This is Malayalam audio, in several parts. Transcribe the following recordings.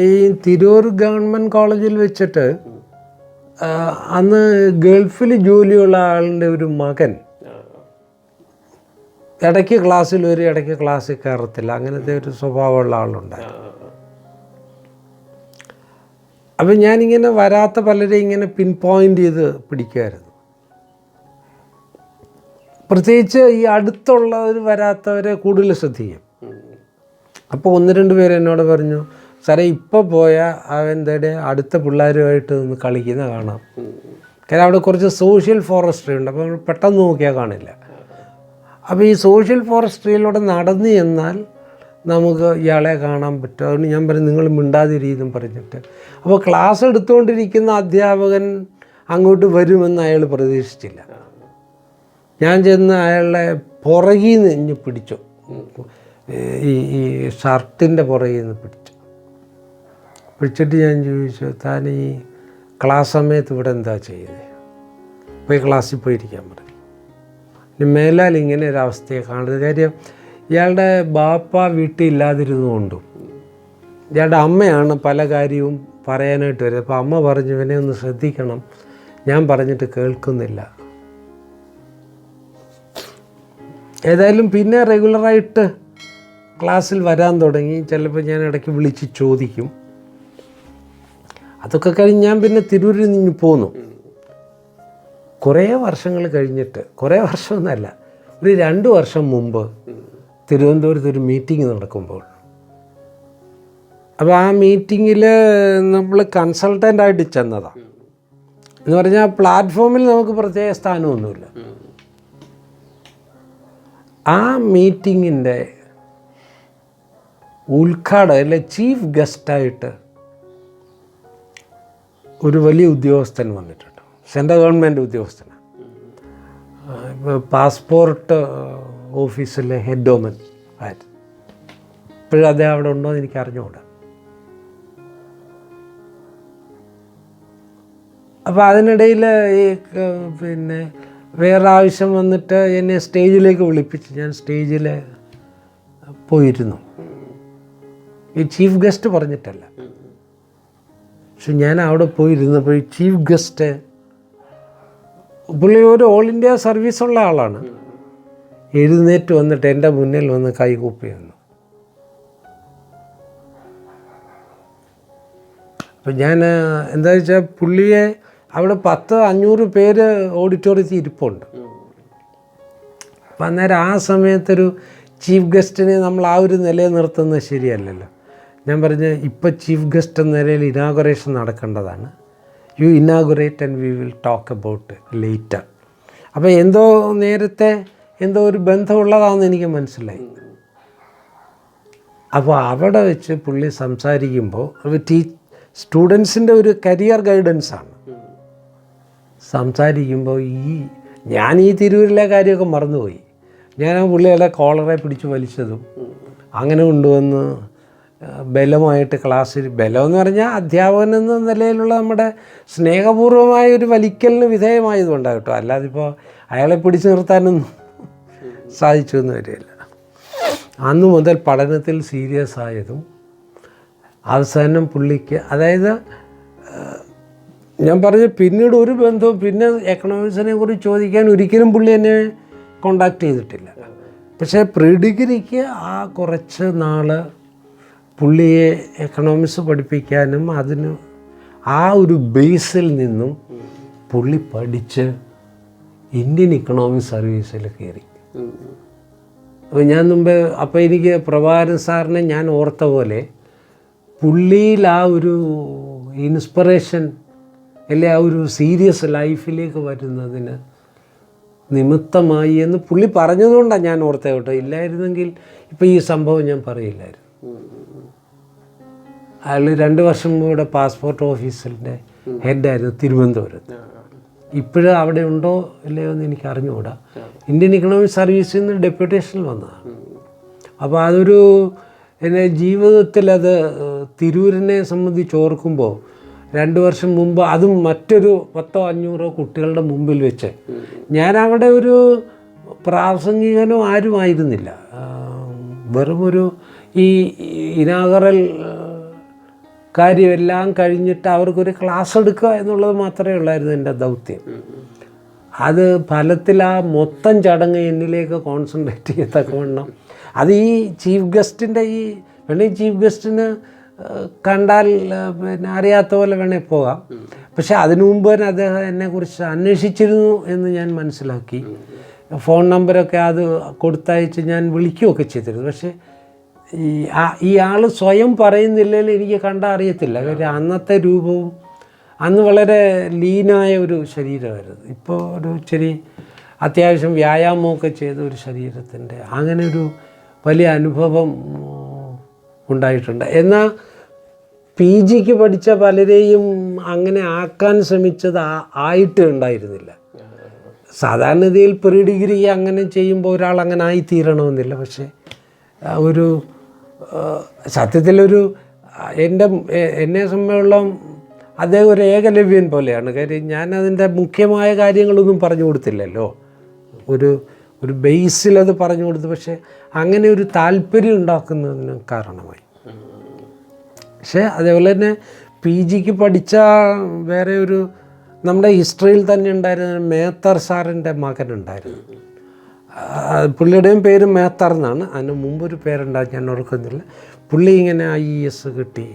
ഈ തിരൂർ ഗവൺമെൻറ് കോളേജിൽ വെച്ചിട്ട് അന്ന് ഗൾഫിൽ ജോലിയുള്ള ആളിൻ്റെ ഒരു മകൻ ഇടയ്ക്ക് ക്ലാസ്സിൽ വരും, ഇടയ്ക്ക് ക്ലാസ്സിൽ കയറത്തില്ല, അങ്ങനത്തെ ഒരു സ്വഭാവമുള്ള ആളുണ്ടായിരുന്നു. അപ്പം ഞാനിങ്ങനെ വരാത്ത പലരെയും ഇങ്ങനെ പിൻ പോയിൻ്റ് ചെയ്ത് പിടിക്കുമായിരുന്നു. പ്രത്യേകിച്ച് ഈ അടുത്തുള്ളവർ വരാത്തവരെ കൂടുതൽ ശ്രദ്ധിക്കും. അപ്പോൾ 1-2 പേര് എന്നോട് പറഞ്ഞു, സാറേ ഇപ്പോൾ പോയാൽ അവൻ്റെ അടുത്ത പിള്ളേരുമായിട്ട് നിന്ന് കളിക്കുന്ന കാണാം. കാരണം അവിടെ കുറച്ച് സോഷ്യൽ ഫോറസ്ട്രി ഉണ്ട്, അപ്പോൾ നമ്മൾ പെട്ടെന്ന് നോക്കിയാൽ കാണില്ല. അപ്പോൾ ഈ സോഷ്യൽ ഫോറസ്ട്രിയിലൂടെ നടന്നു ചെന്നാൽ നമുക്ക് ഇയാളെ കാണാൻ പറ്റും. അതുകൊണ്ട് ഞാൻ പറഞ്ഞു നിങ്ങൾ മിണ്ടാതിരിയെന്നും പറഞ്ഞിട്ട്. അപ്പോൾ ക്ലാസ് എടുത്തുകൊണ്ടിരിക്കുന്ന അധ്യാപകൻ അങ്ങോട്ട് വരുമെന്ന് അയാൾ പ്രതീക്ഷിച്ചില്ല. ഞാൻ ചെന്ന് അയാളെ പുറകിൽ നിന്ന് പിടിച്ചു, ഈ ഷർട്ടിൻ്റെ പുറകിൽ നിന്ന് പിടിച്ചിട്ട് ഞാൻ ചോദിച്ചു, താൻ ഈ ക്ലാസ് സമയത്ത് ഇവിടെ എന്താ ചെയ്യുന്നത്? പോയി ക്ലാസ്സിൽ പോയിരിക്കാൻ പറഞ്ഞു. ഇനി മേലാൽ ഇങ്ങനെ ഒരവസ്ഥയെ കാണരുത്. കാര്യം ഇയാളുടെ ബാപ്പ വീട്ടിൽ ഇല്ലാതിരുന്നുകൊണ്ടും ഇയാളുടെ അമ്മയാണ് പല കാര്യവും പറയാനായിട്ട് വരുന്നത്. അപ്പോൾ അമ്മ പറഞ്ഞു, ഇവനെ ഒന്ന് ശ്രദ്ധിക്കണം, ഞാൻ പറഞ്ഞിട്ട് കേൾക്കുന്നില്ല. ഏതായാലും പിന്നെ റെഗുലറായിട്ട് ക്ലാസ്സിൽ വരാൻ തുടങ്ങി. ചിലപ്പോൾ ഞാൻ ഇടയ്ക്ക് വിളിച്ച് ചോദിക്കും. അതൊക്കെ കഴിഞ്ഞ് ഞാൻ പിന്നെ തിരൂരിൽ നിന്ന് പോന്നു. കുറേ വർഷങ്ങൾ കഴിഞ്ഞിട്ട്, കുറേ വർഷമൊന്നുമല്ല, ഒരു 2 വർഷം മുമ്പ് തിരുവനന്തപുരത്ത് ഒരു മീറ്റിംഗ് നടക്കുമ്പോൾ, അപ്പോൾ ആ മീറ്റിങ്ങിൽ നമ്മൾ കൺസൾട്ടൻ്റായിട്ട് ചെന്നതാണ്. എന്ന് പറഞ്ഞാൽ പ്ലാറ്റ്ഫോമിൽ നമുക്ക് പ്രത്യേക സ്ഥാനമൊന്നുമില്ല. ആ മീറ്റിങ്ങിൻ്റെ ഉദ്ഘാടനം അല്ലെ ചീഫ് ഗസ്റ്റായിട്ട് ഒരു വലിയ ഉദ്യോഗസ്ഥൻ വന്നിട്ടുണ്ട്. സെൻട്രൽ ഗവൺമെൻറ് ഉദ്യോഗസ്ഥനാണ്. പാസ്പോർട്ട് ഓഫീസിലെ ഹെഡ് ഓമൻ ആയിരുന്നു. ഇപ്പോഴും അദ്ദേഹം അവിടെ ഉണ്ടോ എന്ന് എനിക്ക് അറിഞ്ഞുകൂടാ. അപ്പോൾ അതിനിടയിൽ ഈ പിന്നെ വേറെ ആവശ്യം വന്നിട്ട് എന്നെ സ്റ്റേജിലേക്ക് വിളിപ്പിച്ച് ഞാൻ സ്റ്റേജിൽ പോയിരുന്നു. ഈ ചീഫ് ഗസ്റ്റ് പറഞ്ഞിട്ടല്ല, പക്ഷെ ഞാൻ അവിടെ പോയിരുന്നപ്പോൾ ഈ ചീഫ് ഗസ്റ്റ് പുള്ളി ഒരു ഓൾ ഇന്ത്യ സർവീസുള്ള ആളാണ്. എഴുന്നേറ്റ് വന്നിട്ട് എൻ്റെ മുന്നിൽ വന്ന് കൈകൂപ്പി വന്നു. അപ്പം ഞാൻ എന്താ വെച്ചാൽ പുള്ളിയെ അവിടെ 10-500 പേര് ഓഡിറ്റോറിയത്തിൽ ഇരിപ്പുണ്ട്. അപ്പം അന്നേരം ആ സമയത്തൊരു ചീഫ് ഗസ്റ്റിനെ നമ്മൾ ആ ഒരു നിലയിൽ നിർത്തുന്നത് ശരിയല്ലല്ലോ. ഞാൻ പറഞ്ഞ് ഇപ്പോൾ ചീഫ് ഗസ്റ്റ് എന്ന നിലയിൽ ഇനാഗുറേഷൻ നടക്കേണ്ടതാണ്. You inaugurate and we will talk about later. അപ്പോൾ നേരത്തെ എന്തോ ഒരു ബന്ധമുള്ളതാണെന്ന് എനിക്ക് മനസ്സിലായി. അപ്പോൾ അവിടെ വെച്ച് പുള്ളി സംസാരിക്കുമ്പോൾ സ്റ്റുഡൻസിൻ്റെ ഒരു കരിയർ ഗൈഡൻസാണ്. സംസാരിക്കുമ്പോൾ ഞാൻ ഈ തിരൂരിലെ കാര്യമൊക്കെ മറന്നുപോയി. ഞാൻ ആ പുള്ളിയുടെ കോളറെ പിടിച്ച് വലിച്ചതും അങ്ങനെ കൊണ്ടുവന്ന് ബലമായിട്ട് ക്ലാസ്സിൽ, ബലമെന്ന് പറഞ്ഞാൽ അധ്യാപകൻ എന്ന നിലയിലുള്ള നമ്മുടെ സ്നേഹപൂർവമായ ഒരു വലിക്കലിന് വിധേയമായതുകൊണ്ടാണ് കേട്ടോ. അല്ലാതെ ഇപ്പോൾ അയാളെ പിടിച്ചു നിർത്താനൊന്നും സാധിച്ചു എന്ന് വരികയില്ല. അന്ന് മുതൽ പഠനത്തിൽ സീരിയസ് ആയതും അവസാനം പുള്ളിക്ക്, അതായത് ഞാൻ പറഞ്ഞ പിന്നീട് ഒരു ബന്ധവും പിന്നെ എക്കണോമിക്സിനെ കുറിച്ച് ചോദിക്കാൻ ഒരിക്കലും പുള്ളി എന്നെ കോണ്ടാക്ട് ചെയ്തിട്ടില്ല. പക്ഷേ പ്രീ ഡിഗ്രിക്ക് ആ കുറച്ച് നാൾ പുള്ളിയെ എക്കണോമിക്സ് പഠിപ്പിക്കാനും അതിന് ആ ഒരു ബേസിൽ നിന്നും പുള്ളി പഠിച്ച് ഇന്ത്യൻ ഇക്കണോമിക് സർവീസിൽ കയറി. അപ്പോൾ ഞാൻ മുമ്പ്, അപ്പോൾ എനിക്ക് പ്രഭാകരൻ സാറിനെ ഞാൻ ഓർത്ത പോലെ പുള്ളിയിൽ ആ ഒരു ഇൻസ്പിറേഷൻ അല്ലെ ആ ഒരു സീരിയസ് ലൈഫിലേക്ക് വരുന്നതിന് നിമിത്തമായി എന്ന് പുള്ളി പറഞ്ഞതുകൊണ്ടാണ് ഞാൻ ഓർത്തത് കേട്ടോ. ഇല്ലായിരുന്നെങ്കിൽ ഇപ്പോൾ ഈ സംഭവം ഞാൻ പറയില്ലായിരുന്നു. അയാൾ 2 വർഷം കൂടെ പാസ്പോർട്ട് ഓഫീസിൻ്റെ ഹെഡായിരുന്നു തിരുവനന്തപുരത്ത്. ഇപ്പോഴും അവിടെ ഉണ്ടോ ഇല്ലയോ എന്ന് എനിക്ക് അറിഞ്ഞുകൂടാ. ഇന്ത്യൻ ഇക്കണോമിക് സർവീസിൽ നിന്ന് ഡെപ്യൂട്ടേഷനിൽ വന്നതാണ്. അപ്പോൾ അതൊരു എൻ്റെ ജീവിതത്തിൽ അത് തിരൂരിനെ സംബന്ധിച്ച് ഓർക്കുമ്പോൾ 2 വർഷം മുമ്പ് അതും മറ്റൊരു 10-500 കുട്ടികളുടെ മുമ്പിൽ വെച്ച് ഞാൻ അവിടെ ഒരു പ്രാസംഗികനോ ആരുമായിരുന്നില്ല. വെറുമൊരു ഈ ഇനാഗറൽ കാര്യമെല്ലാം കഴിഞ്ഞിട്ട് അവർക്കൊരു ക്ലാസ് എടുക്കുക എന്നുള്ളത് മാത്രമേ ഉള്ളായിരുന്നു എൻ്റെ ദൗത്യം. അത് ഫലത്തിൽ ആ മൊത്തം ചടങ്ങ് എന്നിലേക്ക് കോൺസെൻട്രേറ്റ് ചെയ്യത്തക്കവണ്ണം അത് ഈ ചീഫ് ഗസ്റ്റിൻ്റെ വേണമെങ്കിൽ ചീഫ് ഗസ്റ്റിന് കണ്ടാൽ പിന്നെ അറിയാത്ത പോലെ വേണേൽ പോകാം. പക്ഷേ അതിനു മുമ്പ് തന്നെ അദ്ദേഹം എന്നെക്കുറിച്ച് അന്വേഷിച്ചിരുന്നു എന്ന് ഞാൻ മനസ്സിലാക്കി. ഫോൺ നമ്പരൊക്കെ അത് കൊടുത്തയച്ച് ഞാൻ വിളിക്കുകയൊക്കെ ചെയ്തിരുന്നു. പക്ഷേ ഈ ആൾ സ്വയം പറയുന്നില്ലെങ്കിൽ എനിക്ക് കണ്ടാൽ അറിയത്തില്ല. കാര്യം അന്നത്തെ രൂപവും അന്ന് വളരെ ലീനായ ഒരു ശരീരമായിരുന്നു. ഇപ്പോൾ ഒരു ഇച്ചിരി അത്യാവശ്യം വ്യായാമമൊക്കെ ചെയ്ത ഒരു ശരീരത്തിൻ്റെ അങ്ങനെ ഒരു വലിയ അനുഭവം ഉണ്ടായിട്ടുണ്ട്. എന്നാൽ പി ജിക്ക് പഠിച്ച പലരെയും അങ്ങനെ ആക്കാൻ ശ്രമിച്ചത് ആയിട്ട് ഉണ്ടായിരുന്നില്ല. സാധാരണഗതിയിൽ പ്രീ ഡിഗ്രി അങ്ങനെ ചെയ്യുമ്പോൾ ഒരാൾ അങ്ങനെ ആയിത്തീരണമെന്നില്ല. പക്ഷേ ഒരു സത്യത്തിലൊരു എന്നെ സംബന്ധിച്ചോളം അദ്ദേഹം ഒരു ഏകലവ്യൻ പോലെയാണ്. കാര്യം ഞാൻ അതിൻ്റെ മുഖ്യമായ കാര്യങ്ങളൊന്നും പറഞ്ഞു കൊടുത്തില്ലല്ലോ, ഒരു ബേസിലത് പറഞ്ഞു കൊടുത്തു. പക്ഷേ അങ്ങനെ ഒരു താല്പര്യം ഉണ്ടാക്കുന്നതിന് കാരണമായി. പക്ഷേ അതേപോലെ തന്നെ പി ജിക്ക് പഠിച്ച വേറെ ഒരു നമ്മുടെ ഹിസ്റ്ററിയിൽ തന്നെ ഉണ്ടായിരുന്ന മേത്തർ സാറിൻ്റെ മകനുണ്ടായിരുന്നു. പുള്ളിയുടെയും പേര് മേത്തർ എന്നാണ്. അതിന് മുമ്പൊരു പേരുണ്ടായി, ഞാൻ ഓർക്കുന്നില്ല. പുള്ളി ഇങ്ങനെ IAS കിട്ടി.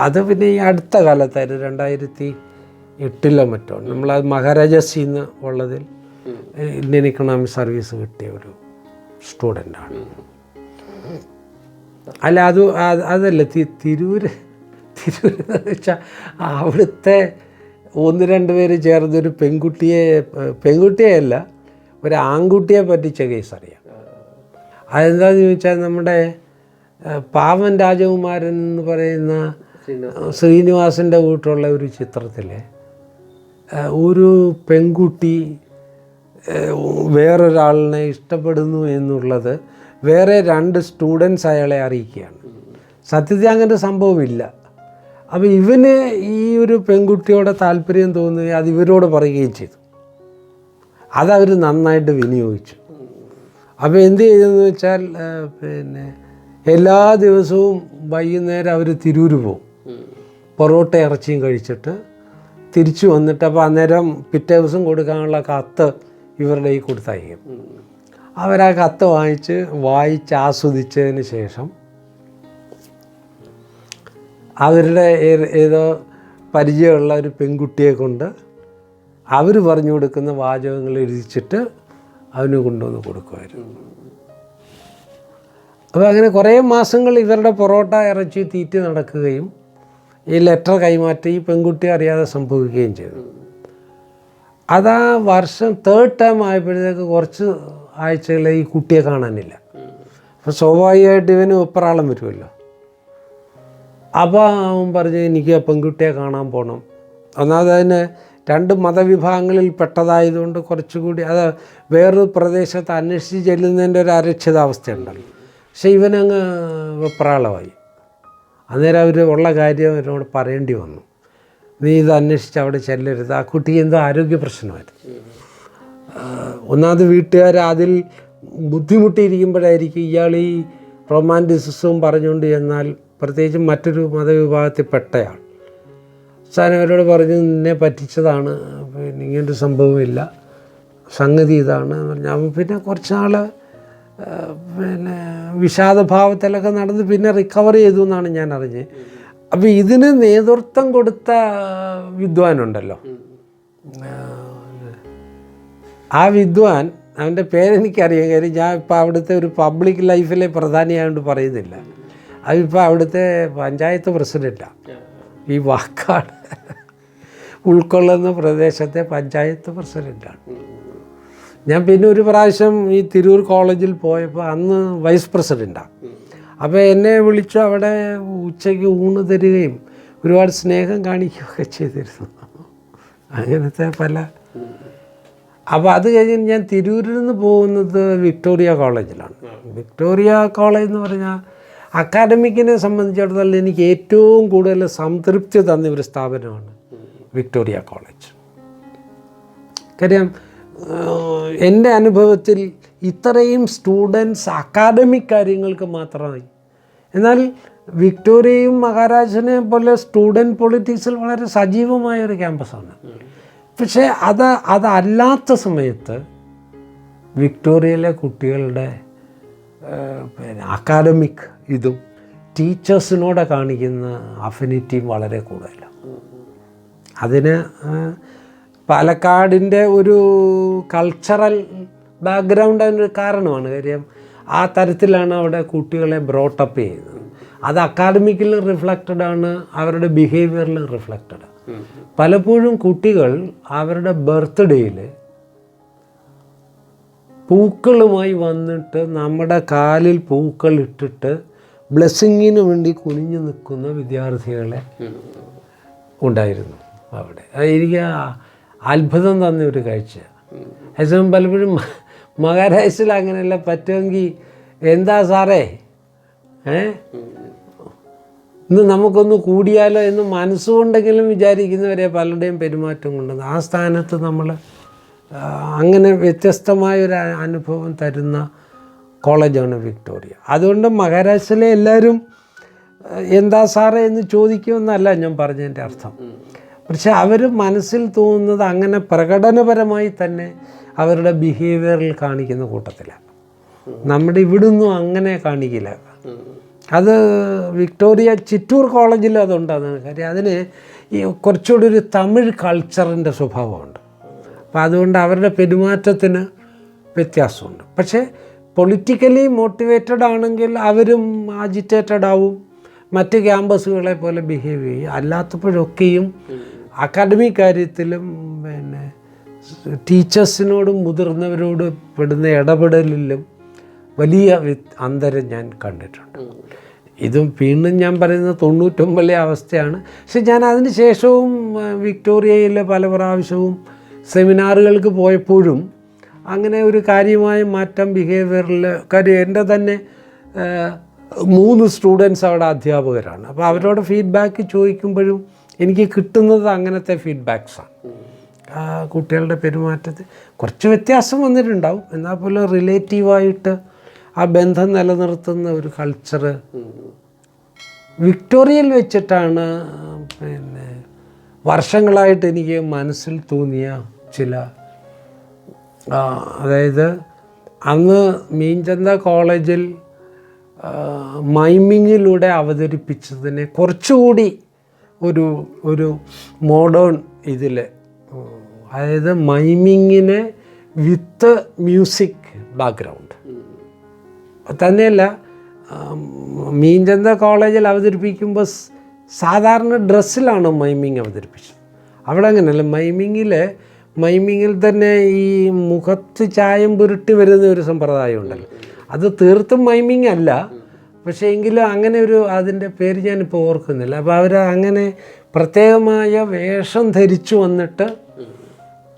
അത് പിന്നെ ഈ അടുത്ത കാലത്തായിരുന്നു, 2008 മറ്റോ. നമ്മളത് മഹാരാജാസിൽ നിന്ന് ഉള്ളതിൽ ഇന്ത്യൻ ഇക്കണോമിക് സർവീസ് കിട്ടിയ ഒരു സ്റ്റുഡൻ്റാണ്. അല്ല അതല്ല തിരൂർ എന്ന് വെച്ചാൽ അവിടുത്തെ 1-2 പേര് ചേർന്നൊരു പെൺകുട്ടിയെയല്ല ഒരു ആൺകുട്ടിയെ പറ്റിച്ച കേസ് അറിയാം. അതെന്താണെന്ന് ചോദിച്ചാൽ നമ്മുടെ പാവൻ രാജകുമാരൻ എന്ന് പറയുന്ന ശ്രീനിവാസൻ്റെ കൂട്ടുള്ള ഒരു ചിത്രത്തിൽ ഒരു പെൺകുട്ടി വേറൊരാളിനെ ഇഷ്ടപ്പെടുന്നു എന്നുള്ളത് വേറെ 2 സ്റ്റുഡൻസ് അയാളെ അറിയിക്കുകയാണ്. സത്യത്തിൽ അങ്ങനെ സംഭവമില്ല. അപ്പോൾ ഇവന് ഈ ഒരു പെൺകുട്ടിയോട് താല്പര്യം തോന്നുകയും അത് ഇവരോട് പറയുകയും ചെയ്തു. അതവർ നന്നായിട്ട് വിനിയോഗിച്ചു. അപ്പോൾ എന്ത് ചെയ്തെന്ന് വെച്ചാൽ പിന്നെ എല്ലാ ദിവസവും വൈകുന്നേരം അവർ തിരൂർ പോകും, പൊറോട്ട ഇറച്ചിയും കഴിച്ചിട്ട് തിരിച്ചു വന്നിട്ട് അപ്പോൾ അന്നേരം പിറ്റേ ദിവസം കൊടുക്കാനുള്ള കത്ത് ഇവരുടെ ഈ കൊടുത്തയക്കും. അവരാ കത്ത് വായിച്ച് ആസ്വദിച്ചതിന് ശേഷം അവരുടെ ഏതോ പരിചയമുള്ള ഒരു പെൺകുട്ടിയെ കൊണ്ട് അവർ പറഞ്ഞു കൊടുക്കുന്ന വാചകങ്ങൾ എഴുതിച്ചിട്ട് അവന് കൊണ്ടുവന്ന് കൊടുക്കുമായിരുന്നു. അപ്പോൾ അങ്ങനെ കുറേ മാസങ്ങൾ ഇവരുടെ പൊറോട്ട ഇറച്ചി തീറ്റി നടക്കുകയും ഈ ലെറ്റർ കൈമാറ്റം ഈ പെൺകുട്ടി അറിയാതെ സംഭവിക്കുകയും ചെയ്തു. അതാ വർഷം 3rd ടൈം ആയപ്പോഴത്തേക്ക് കുറച്ച് ആഴ്ചകളെ ഈ കുട്ടിയെ കാണാനില്ല. അപ്പോൾ സ്വാഭാവികമായിട്ട് ഇവന് വെപ്രാളം വരുമല്ലോ. അപ്പോൾ അവൻ പറഞ്ഞു എനിക്ക് ആ പെൺകുട്ടിയെ കാണാൻ പോകണം. ഒന്നാമത് അതിന് 2 മതവിഭാഗങ്ങളിൽ പെട്ടതായതുകൊണ്ട് കുറച്ചുകൂടി അത് വേറൊരു പ്രദേശത്ത് അന്വേഷിച്ച് ചെല്ലുന്നതിൻ്റെ ഒരു അരക്ഷിതാവസ്ഥയുണ്ടല്ലോ. പക്ഷെ ഇവനങ്ങ് വെപ്രാളമായി. അന്നേരം അവർ ഉള്ള കാര്യം അവരോട് പറയേണ്ടി വന്നു, നീ ഇത് അന്വേഷിച്ച് അവിടെ ചെല്ലരുത്. ആ കുട്ടിക്ക് എന്തോ ആരോഗ്യ പ്രശ്നമായിരുന്നു. ഒന്നാമത് വീട്ടുകാർ അതിൽ ബുദ്ധിമുട്ടിയിരിക്കുമ്പോഴായിരിക്കും ഇയാൾ ഈ റൊമാൻറ്റിസിസവും പറഞ്ഞുകൊണ്ട് ചെന്നാൽ, പ്രത്യേകിച്ചും മറ്റൊരു മതവിഭാഗത്തിൽ പെട്ടയാൾ. അവസാനം അവരോട് പറഞ്ഞു നിന്നെ പറ്റിച്ചതാണ്, പിന്നെ ഇങ്ങനൊരു സംഭവമില്ല, സംഗതി ഇതാണ് പറഞ്ഞാൽ. പിന്നെ കുറച്ച് നാൾ പിന്നെ വിഷാദഭാവത്തിലൊക്കെ നടന്ന് പിന്നെ റിക്കവർ ചെയ്തു എന്നാണ് ഞാൻ അറിഞ്ഞത്. അപ്പോൾ ഇതിന് നേതൃത്വം കൊടുത്ത വിദ്വാനുണ്ടല്ലോ, ആ വിദ്വാൻ, അവൻ്റെ പേരെനിക്കറിയാം. കാര്യം ഞാൻ ഇപ്പോൾ അവിടുത്തെ ഒരു പബ്ലിക് ലൈഫിലെ പ്രധാനിയായതുകൊണ്ട് പറയുന്നില്ല. അതിപ്പോൾ അവിടുത്തെ പഞ്ചായത്ത് പ്രസിഡൻ്റാണ്. ഈ വാക്കാട് ഉൾക്കൊള്ളുന്ന പ്രദേശത്തെ പഞ്ചായത്ത് പ്രസിഡൻ്റാണ്. ഞാൻ പിന്നെ ഒരു പ്രാവശ്യം ഈ തിരൂർ കോളേജിൽ പോയപ്പോൾ അന്ന് വൈസ് പ്രസിഡൻ്റാണ്. അപ്പോൾ എന്നെ വിളിച്ചു അവിടെ ഉച്ചയ്ക്ക് ഊണ് തരികയും ഒരുപാട് സ്നേഹം കാണിക്കുകയൊക്കെ ചെയ്തിരുന്നു. അങ്ങനത്തെ പല. അപ്പോൾ അത് കഴിഞ്ഞ് ഞാൻ തിരൂരിൽ നിന്ന് പോകുന്നത് വിക്ടോറിയ കോളേജിലാണ്. വിക്ടോറിയ കോളേജ് എന്ന് പറഞ്ഞാൽ അക്കാഡമിക്കിനെ സംബന്ധിച്ചിടത്തോളം എനിക്ക് ഏറ്റവും കൂടുതൽ സംതൃപ്തി തന്ന ഒരു സ്ഥാപനമാണ് വിക്ടോറിയ കോളേജ്. കാര്യം എൻ്റെ അനുഭവത്തിൽ ഇത്രയും സ്റ്റുഡൻസ് അക്കാഡമിക് കാര്യങ്ങൾക്ക് മാത്രമായി. എന്നാൽ വിക്ടോറിയയും മഹാരാജനെ പോലെ സ്റ്റുഡൻറ്റ് പൊളിറ്റിക്സിൽ വളരെ സജീവമായ ഒരു ക്യാമ്പസാണ്. പക്ഷേ അതല്ലാത്ത സമയത്ത് വിക്ടോറിയയിലെ കുട്ടികളുടെ അക്കാഡമിക് ഇതും ടീച്ചേഴ്സിനോട് കാണിക്കുന്ന അഫിനിറ്റിയും വളരെ കൂടുതലാണ്. അതിന് പാലക്കാടിൻ്റെ ഒരു കൾച്ചറൽ ബാക്ക്ഗ്രൗണ്ട് അതിനൊരു കാരണമാണ്. കാര്യം ആ തരത്തിലാണ് അവിടെ കുട്ടികളെ ബ്രോട്ടപ്പ് ചെയ്യുന്നത്. അത് അക്കാഡമിക്കലി റിഫ്ലക്റ്റഡ് ആണ്, അവരുടെ ബിഹേവിയറിൽ റിഫ്ലക്റ്റഡ്. പലപ്പോഴും കുട്ടികൾ അവരുടെ ബർത്ത്ഡേയിൽ പൂക്കളുമായി വന്നിട്ട് നമ്മുടെ കാലിൽ പൂക്കൾ ഇട്ടിട്ട് ബ്ലെസ്സിങ്ങിന് വേണ്ടി കുനിഞ്ഞു നിൽക്കുന്ന വിദ്യാർത്ഥികളെ ഉണ്ടായിരുന്നു അവിടെ. എനിക്ക് അത്ഭുതം തന്ന ഒരു കാഴ്ച. അതേസമയം പലപ്പോഴും മഹാരാഷ്ട്രയിൽ അങ്ങനെയല്ല. പറ്റുമെങ്കിൽ എന്താ സാറേ ഇന്ന് നമുക്കൊന്ന് കൂടിയാലോ എന്ന് മനസ്സുകൊണ്ടെങ്കിലും വിചാരിക്കുന്നവരെ പലരുടെയും പെരുമാറ്റം കൊണ്ടുവന്ന് ആ സ്ഥാനത്ത് നമ്മൾ അങ്ങനെ വ്യത്യസ്തമായൊരു അനുഭവം തരുന്ന കോളേജാണ് വിക്ടോറിയ. അതുകൊണ്ട് മഹാരാഷ്ട്രയിലെ എല്ലാവരും എന്താ സാറേ എന്ന് ചോദിക്കുമെന്നല്ല ഞാൻ പറഞ്ഞതിൻ്റെ അർത്ഥം. പക്ഷെ അവർ മനസ്സിൽ തോന്നുന്നത് അങ്ങനെ പ്രകടനപരമായി തന്നെ അവരുടെ ബിഹേവിയറിൽ കാണിക്കുന്ന കൂട്ടത്തിലാണ്. നമ്മുടെ ഇവിടുന്നും അങ്ങനെ കാണിക്കില്ല. അത് വിക്ടോറിയ ചിറ്റൂർ കോളേജിൽ അതുണ്ടാകുന്ന കാര്യം. അതിന് ഈ കുറച്ചുകൂടി ഒരു തമിഴ് കൾച്ചറിൻ്റെ സ്വഭാവമുണ്ട്. അപ്പോൾ അതുകൊണ്ട് അവരുടെ പെരുമാറ്റത്തിന് വ്യത്യാസമുണ്ട്. പക്ഷേ പൊളിറ്റിക്കലി മോട്ടിവേറ്റഡ് ആണെങ്കിൽ അവരും ആജിറ്റേറ്റഡ് ആവും, മറ്റ് ക്യാമ്പസുകളെ പോലെ ബിഹേവ് ചെയ്യും. അല്ലാത്തപ്പോഴൊക്കെയും അക്കാഡമിക് കാര്യത്തിലും പിന്നെ ടീച്ചേഴ്സിനോടും മുതിർന്നവരോട് പെടുന്ന ഇടപെടലിലും വലിയ അന്തരം ഞാൻ കണ്ടിട്ടുണ്ട്. ഇതും വീണ്ടും ഞാൻ പറയുന്നത് 99 അവസ്ഥയാണ്. പക്ഷെ ഞാൻ അതിന് ശേഷവും വിക്ടോറിയയിലെ പല പ്രാവശ്യവും സെമിനാറുകൾക്ക് പോയപ്പോഴും അങ്ങനെ ഒരു കാര്യമായ മാറ്റം ബിഹേവിയറിൽ. കാര്യം എൻ്റെ തന്നെ 3 സ്റ്റുഡൻസ് അവിടെ അധ്യാപകരാണ്. അപ്പോൾ അവരോട് ഫീഡ്ബാക്ക് ചോദിക്കുമ്പോഴും എനിക്ക് കിട്ടുന്നത് അങ്ങനത്തെ ഫീഡ്ബാക്സാണ്. കുട്ടികളുടെ പെരുമാറ്റത്തിൽ കുറച്ച് വ്യത്യാസം വന്നിട്ടുണ്ടാവും, എന്നാൽ പോലും റിലേറ്റീവായിട്ട് ആ ബന്ധം നിലനിർത്തുന്ന ഒരു കൾച്ചറ് വിക്ടോറിയയിൽ വെച്ചിട്ടാണ് പിന്നെ വർഷങ്ങളായിട്ട് എനിക്ക് മനസ്സിൽ തോന്നിയ ചില അതായത് അന്ന് മീൻചന്ത കോളേജിൽ മൈമിങ്ങിലൂടെ അവതരിപ്പിച്ചതിനെ കുറച്ചുകൂടി ഒരു മോഡേൺ ഇതിൽ, അതായത് മൈമിങ്ങിനെ വിത്ത് മ്യൂസിക് ബാക്ക്ഗ്രൗണ്ട് തന്നെയല്ല. മീൻചന്ത കോളേജിൽ അവതരിപ്പിക്കുമ്പോൾ സാധാരണ ഡ്രസ്സിലാണ് മൈമിങ് അവതരിപ്പിച്ചത്. അവിടെ അങ്ങനെയല്ല. മൈമിങ്ങിൽ തന്നെ ഈ മുഖത്ത് ചായം പുരട്ടി വരുന്ന ഒരു സമ്പ്രദായം ഉണ്ടല്ലോ. അത് തീർത്തും മൈമിങ് അല്ല, പക്ഷേ എങ്കിലും അങ്ങനെ ഒരു അതിൻ്റെ പേര് ഞാനിപ്പോൾ ഓർക്കുന്നില്ല. അപ്പോൾ അവർ അങ്ങനെ പ്രത്യേകമായ വേഷം ധരിച്ചു വന്നിട്ട്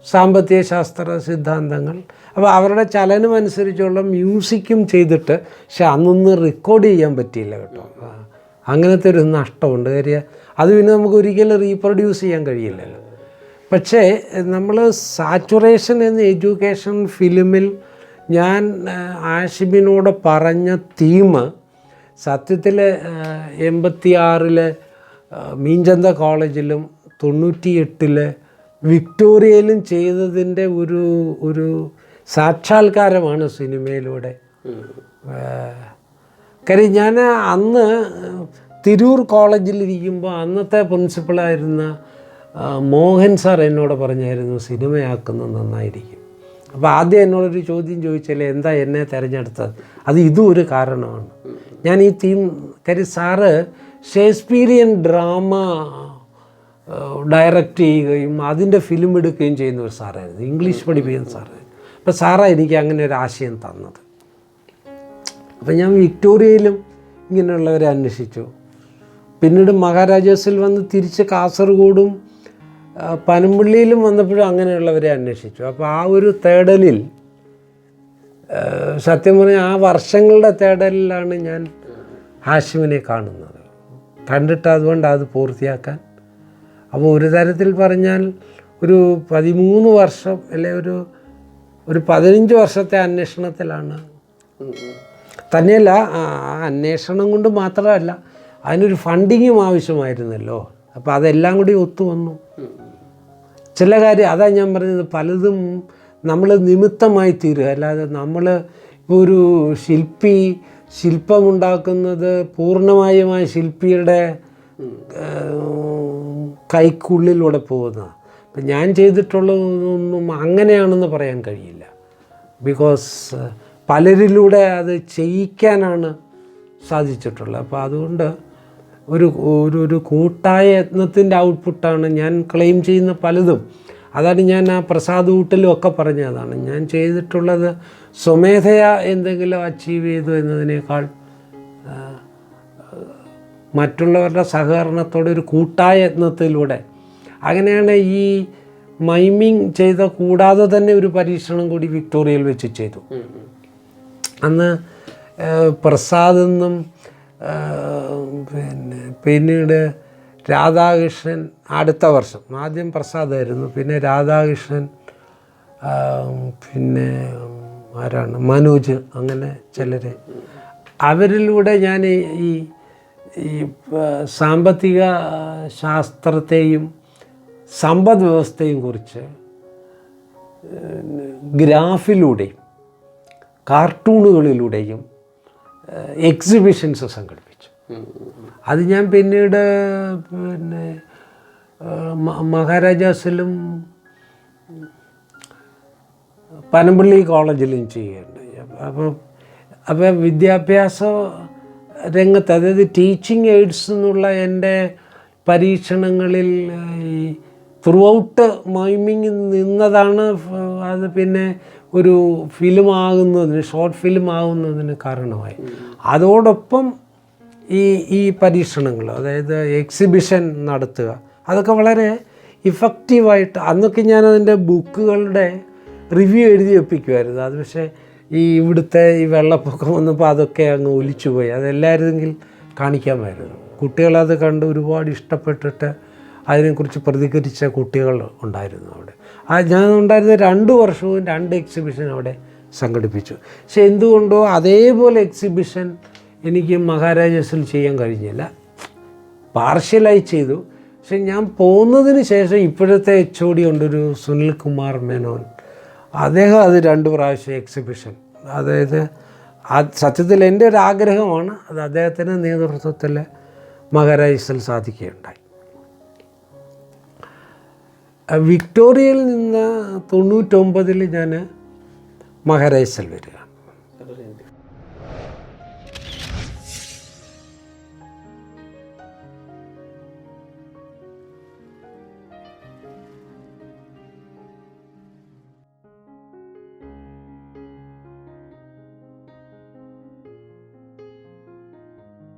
സാമ്പത്തിക ശാസ്ത്ര സിദ്ധാന്തങ്ങൾ, അപ്പോൾ അവരുടെ ചലനമനുസരിച്ചുള്ള മ്യൂസിക്കും ചെയ്തിട്ട്. പക്ഷെ അന്നൊന്നും റെക്കോർഡ് ചെയ്യാൻ പറ്റിയില്ല കേട്ടോ. അങ്ങനത്തെ ഒരു നഷ്ടമുണ്ട്. കാര്യം അത് പിന്നെ നമുക്ക് ഒരിക്കലും റീപ്രൊഡ്യൂസ് ചെയ്യാൻ കഴിയില്ലല്ലോ. പക്ഷേ നമ്മൾ സാച്ചുറേഷൻ എന്ന എഡ്യൂക്കേഷൻ ഫിലിമിൽ ഞാൻ ആഷിബിനോട് പറഞ്ഞ തീം സത്യത്തിൽ 86 മീൻചന്ത കോളേജിലും 98 വിക്ടോറിയയിലും ചെയ്തതിൻ്റെ ഒരു സാക്ഷാത്കാരമാണ് സിനിമയിലൂടെ. കാര്യം ഞാൻ അന്ന് തിരൂർ കോളേജിലിരിക്കുമ്പോൾ അന്നത്തെ പ്രിൻസിപ്പളായിരുന്ന മോഹൻ സാർ എന്നോട് പറഞ്ഞായിരുന്നു സിനിമയാക്കുന്നത് നന്നായിരിക്കും. അപ്പോൾ ആദ്യം എന്നോടൊരു ചോദ്യം ചോദിച്ചാലേ എന്താ എന്നെ തിരഞ്ഞെടുത്തത്, അത് ഇതും ഒരു കാരണമാണ്. ഞാൻ ഈ തീം കാര്യം സാറ് ഷേക്സ്പീരിയൻ ഡ്രാമ ഡയറക്റ്റ് ചെയ്യുകയും അതിൻ്റെ ഫിലിം എടുക്കുകയും ചെയ്യുന്ന ഒരു സാറായിരുന്നു, ഇംഗ്ലീഷ് പഠിപ്പിക്കുന്ന സാറായിരുന്നു. അപ്പോൾ സാറാണ് എനിക്ക് അങ്ങനെ ഒരു ആശയം തന്നത്. അപ്പോൾ ഞാൻ വിക്ടോറിയയിലും ഇങ്ങനെയുള്ളവരെ അന്വേഷിച്ചു. പിന്നീട് മഹാരാജാസിൽ വന്ന് തിരിച്ച് കാസർഗോഡും പനമ്പള്ളിയിലും വന്നപ്പോഴും അങ്ങനെയുള്ളവരെ അന്വേഷിച്ചു. അപ്പോൾ ആ ഒരു തേടലിൽ സത്യം പറഞ്ഞാൽ ആ വർഷങ്ങളുടെ തേടലിലാണ് ഞാൻ ഹാഷിമിനെ കാണുന്നത്. കണ്ടിട്ട് അതുകൊണ്ട് അത് പൂർത്തിയാക്കാൻ. അപ്പോൾ ഒരു തരത്തിൽ പറഞ്ഞാൽ ഒരു 13 വർഷം അല്ലെ ഒരു 15 വർഷത്തെ അന്വേഷണത്തിലാണ്. തന്നെയല്ല, ആ അന്വേഷണം കൊണ്ട് മാത്രമല്ല അതിനൊരു ഫണ്ടിങ്ങും ആവശ്യമായിരുന്നല്ലോ. അപ്പോൾ അതെല്ലാം കൂടി ഒത്തു വന്നു. ചില കാര്യം അതാ ഞാൻ പറഞ്ഞത്, പലതും നമ്മൾ നിമിത്തമായി തീരുക. അല്ലാതെ നമ്മൾ ഇപ്പോൾ ഒരു ശില്പമുണ്ടാക്കുന്നത് പൂർണ്ണമായും ആ ശില്പിയുടെ കൈക്കുള്ളിലൂടെ പോകുന്നതാണ്. അപ്പം ഞാൻ ചെയ്തിട്ടുള്ളതൊന്നും അങ്ങനെയാണെന്ന് പറയാൻ കഴിയില്ല. ബിക്കോസ് പലരിലൂടെ അത് ചെയ്യിക്കാനാണ് സാധിച്ചിട്ടുള്ളത്. അപ്പോൾ അതുകൊണ്ട് ഒരു കൂട്ടായ യത്നത്തിൻ്റെ ഔട്ട്പുട്ടാണ് ഞാൻ ക്ലെയിം ചെയ്യുന്ന പലതും. അതാണ് ഞാൻ ആ പ്രസാദ് ഊട്ടിലും ഒക്കെ പറഞ്ഞതാണ്. ഞാൻ ചെയ്തിട്ടുള്ളത് സ്വമേധയാ എന്തെങ്കിലും അച്ചീവ് ചെയ്തു എന്നതിനേക്കാൾ മറ്റുള്ളവരുടെ സഹകരണത്തോടെ ഒരു കൂട്ടായ യത്നത്തിലൂടെ. അങ്ങനെയാണ് ഈ മൈമിങ് ചെയ്ത കൂടാതെ തന്നെ ഒരു പരീക്ഷണം കൂടി വിക്ടോറിയയിൽ വെച്ച് ചെയ്തു. അന്ന് പ്രസാദ് എന്നും പിന്നീട് രാധാകൃഷ്ണൻ, അടുത്ത വർഷം ആദ്യം പ്രസാദായിരുന്നു, പിന്നെ രാധാകൃഷ്ണൻ, പിന്നെ ആരാണ് മനോജ്, അങ്ങനെ ചിലർ. അവരിലൂടെ ഞാൻ ഈ സാമ്പത്തിക ശാസ്ത്രത്തെയും സമ്പദ് വ്യവസ്ഥയും കുറിച്ച് ഗ്രാഫിലൂടെയും കാർട്ടൂണുകളിലൂടെയും എക്സിബിഷൻസ് സംഘടിപ്പിച്ചു. അത് ഞാൻ പിന്നീട് പിന്നെ മഹാരാജാസിലും പനമ്പള്ളി കോളേജിലും ചെയ്യുകയുണ്ടായി. അപ്പോൾ വിദ്യാഭ്യാസ രംഗത്ത്, അതായത് ടീച്ചിങ് എയ്ഡ്സ് എന്നുള്ള എൻ്റെ പരീക്ഷണങ്ങളിൽ ഈ ത്രൂ ഔട്ട് മൈമിങ് നിന്നതാണ്. അത് പിന്നെ ഒരു ഫിലിമാകുന്നതിന്, ഷോർട്ട് ഫിലിം ആകുന്നതിന് കാരണമായി. അതോടൊപ്പം ഈ പരീക്ഷണങ്ങൾ, അതായത് എക്സിബിഷൻ നടത്തുക, അതൊക്കെ വളരെ ഇഫക്റ്റീവായിട്ട്. അന്നൊക്കെ ഞാനതിൻ്റെ ബുക്കുകളുടെ റിവ്യൂ എഴുതി വെപ്പിക്കുമായിരുന്നു. അത് പക്ഷേ ഇവിടുത്തെ വെള്ളപ്പൊക്കം വന്നപ്പോൾ അതൊക്കെ അങ്ങ് ഒലിച്ചുപോയി. അതെല്ലായിരുന്നെങ്കിൽ കാണിക്കാമായിരുന്നു. കുട്ടികളത് കണ്ട് ഒരുപാട് ഇഷ്ടപ്പെട്ടിട്ട് അതിനെക്കുറിച്ച് പ്രതികരിച്ച കുട്ടികൾ ഉണ്ടായിരുന്നു അവിടെ. ഞാൻ ഉണ്ടായിരുന്ന 2 വർഷവും 2 എക്സിബിഷൻ അവിടെ സംഘടിപ്പിച്ചു. പക്ഷെ എന്തുകൊണ്ടോ അതേപോലെ എക്സിബിഷൻ എനിക്ക് മഹാരാജാസിൽ ചെയ്യാൻ കഴിഞ്ഞില്ല. പാർഷ്യലായി ചെയ്തു. പക്ഷെ ഞാൻ പോകുന്നതിന് ശേഷം ഇപ്പോഴത്തെ HOD ഉണ്ടൊരു സുനിൽ കുമാർ മേനോൻ, അദ്ദേഹം അത് 2 പ്രാവശ്യം എക്സിബിഷൻ, അതായത് സത്യത്തിൽ എൻ്റെ ഒരു ആഗ്രഹമാണ്, അത് അദ്ദേഹത്തിൻ്റെ നേതൃത്വത്തിൽ മഹാരാജാസിൽ സാധിക്കുകയുണ്ടായി. വിക്ടോറിയയിൽ നിന്ന് 99 ഞാൻ മഹാരാജാസിൽ വരിക.